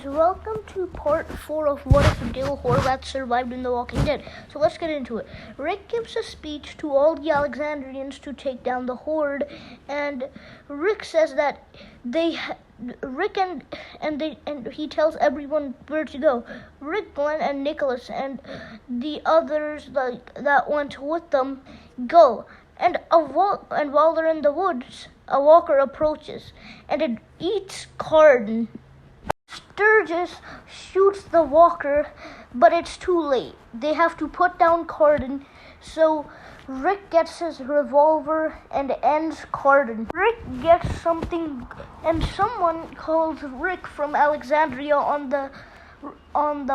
Welcome to part 4 of What If Dale Horvath Survived in The Walking Dead. So let's get into it. Rick gives a speech to all the Alexandrians to take down the Horde, and Rick says that he tells everyone where to go. Rick, Glenn, and Nicholas and the others that went with them go. And while they're in the woods, a walker approaches, and it eats Carden. Sturgis shoots the walker, but it's too late. They have to put down Carden, so Rick gets his revolver and ends Carden. Rick gets something, and someone calls Rick from Alexandria on the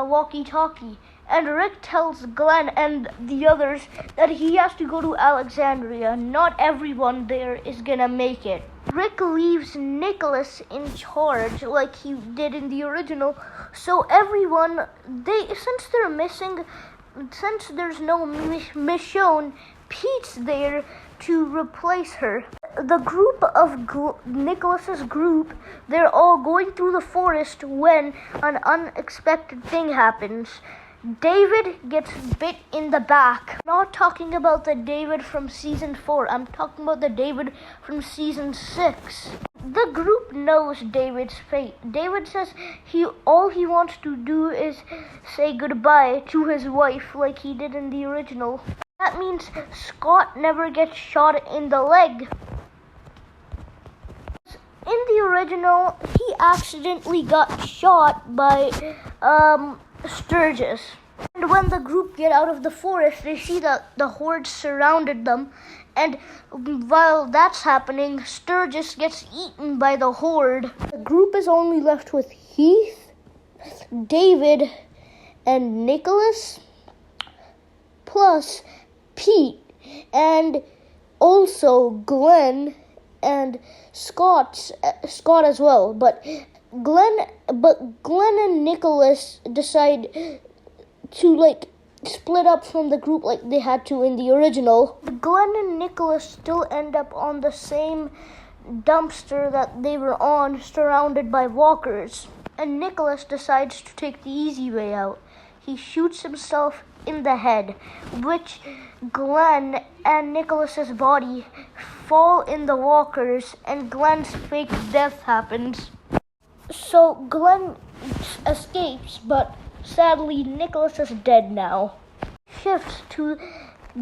walkie-talkie. And Rick tells Glenn and the others that he has to go to Alexandria. Not everyone there is gonna make it. Rick leaves Nicholas in charge like he did in the original. So everyone, since there's no Michonne, Pete's there to replace her. The group of Nicholas's group, they're all going through the forest when an unexpected thing happens. David gets bit in the back. I'm not talking about the David from season 4. I'm talking about the David from season 6. The group knows David's fate. David says all he wants to do is say goodbye to his wife like he did in the original. That means Scott never gets shot in the leg. In the original, he accidentally got shot by Sturgis. And when the group get out of the forest, they see that the Horde surrounded them. And while that's happening, Sturgis gets eaten by the Horde. The group is only left with Heath, David, and Nicholas, plus Pete, and also Glenn and Scott as well. But Glenn and Nicholas decide to split up from the group like they had to in the original. Glenn and Nicholas still end up on the same dumpster that they were on, surrounded by walkers. And Nicholas decides to take the easy way out. He shoots himself in the head, which Glenn and Nicholas's body fall in the walkers, and Glenn's fake death happens. So Glenn escapes, but sadly Nicholas is dead now. Shifts to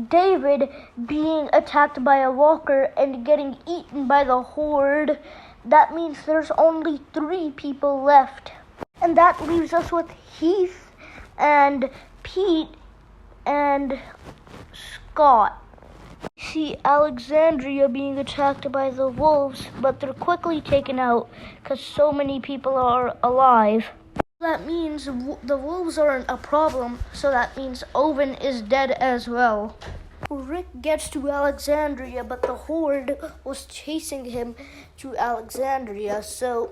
David being attacked by a walker and getting eaten by the Horde. That means there's only 3 people left. And that leaves us with Heath and Pete and Scott. See Alexandria being attacked by the wolves, but they're quickly taken out because so many people are alive. That means the wolves aren't a problem, so that means Owen is dead as well. Rick gets to Alexandria, but the Horde was chasing him to Alexandria, so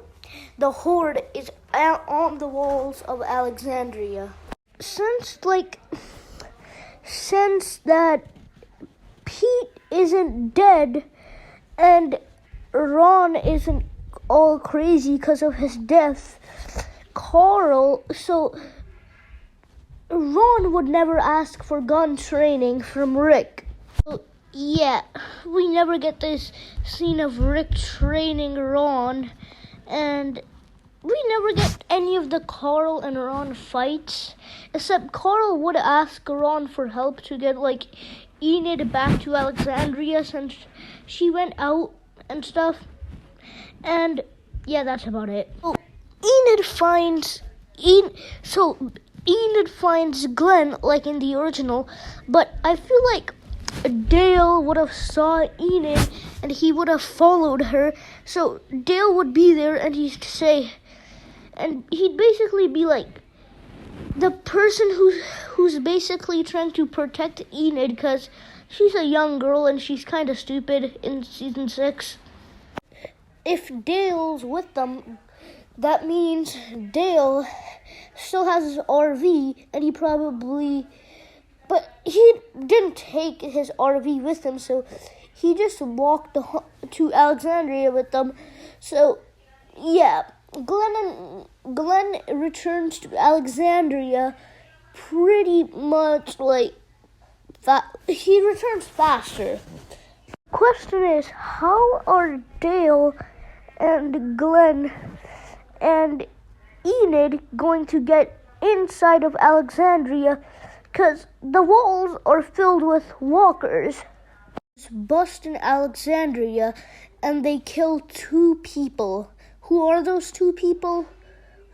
the Horde is on the walls of Alexandria. Since that Pete isn't dead and Ron isn't all crazy because of his death, so Ron would never ask for gun training from Rick. So, yeah, we never get this scene of Rick training Ron, and we never get any of the Carl and Ron fights, except Carl would ask Ron for help to get Enid back to Alexandria since she went out and stuff. And yeah, that's about it. Enid finds Glenn like in the original, but I feel like Dale would have saw Enid and he would have followed her. So Dale would be there and he'd basically be like the person who's basically trying to protect Enid because she's a young girl and she's kind of stupid in season 6. If Dale's with them, that means Dale still has his RV, and but he didn't take his RV with him, so he just walked to Alexandria with them. So, yeah, Glenn returns to Alexandria pretty much he returns faster. Question is, how are Dale and Glenn and Enid going to get inside of Alexandria? Because the walls are filled with walkers. Bust in Alexandria and they kill 2 people. Who are those 2 people?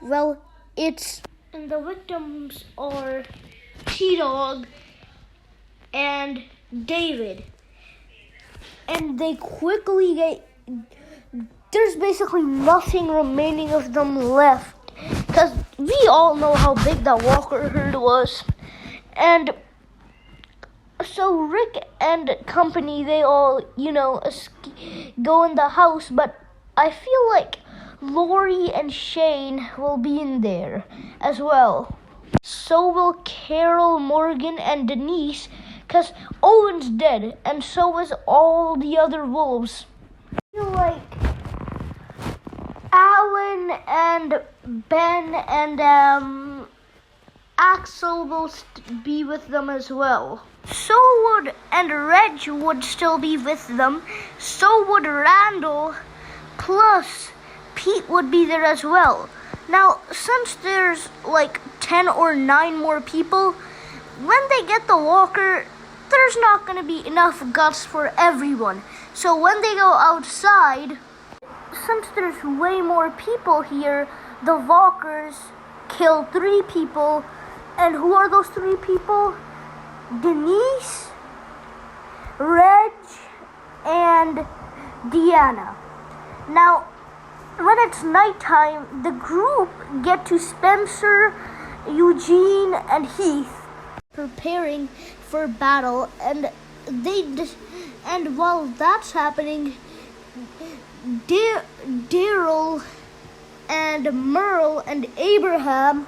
Well, and the victims are T-Dog and David. And they quickly there's basically nothing remaining of them left. Because we all know how big that walker herd was. And so Rick and company, they all, go in the house. But I feel like Lori and Shane will be in there as well. So will Carol, Morgan, and Denise, because Owen's dead, and so is all the other wolves. I feel like Alan and Ben and Axel will be with them as well. So would and Reg would still be with them. So would Randall, plus Pete would be there as well. Now, since there's 10 or 9 more people, when they get the walker, there's not going to be enough guts for everyone. So when they go outside, since there's way more people here, the walkers kill 3 people. And who are those 3 people? Denise, Reg, and Deanna. Now, when it's nighttime, the group get to Spencer, Eugene, and Heath, preparing for battle. And while that's happening, Daryl and Merle and Abraham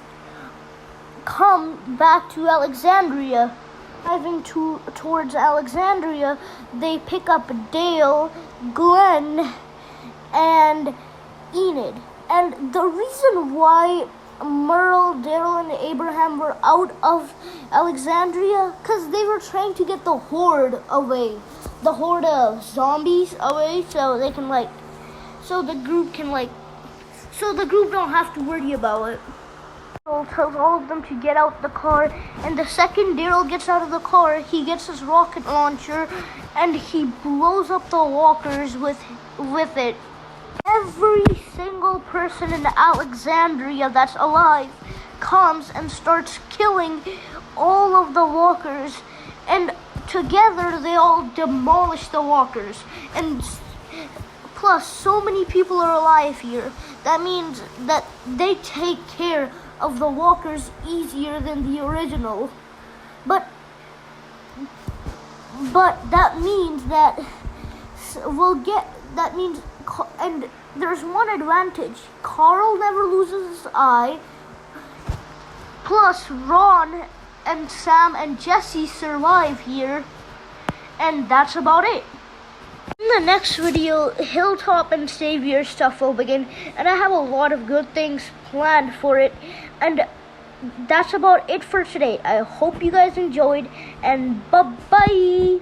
come back to Alexandria. Driving towards Alexandria, they pick up Dale, Glenn, and Enid. And the reason why Merle, Daryl, and Abraham were out of Alexandria, because they were trying to get the horde away. The horde of zombies away, so they can so the group don't have to worry about it. Daryl tells all of them to get out the car, and the second Daryl gets out of the car, he gets his rocket launcher and he blows up the walkers with it. Every single person in Alexandria that's alive comes and starts killing all of the walkers, and together they all demolish the walkers. And plus, so many people are alive here. That means that they take care of the walkers easier than the original. But that means and there's one advantage. Carl never loses his eye. Plus, Ron and Sam and Jesse survive here. And that's about it. In the next video, Hilltop and Savior stuff will begin, and I have a lot of good things planned for it. And that's about it for today. I hope you guys enjoyed, and bye-bye!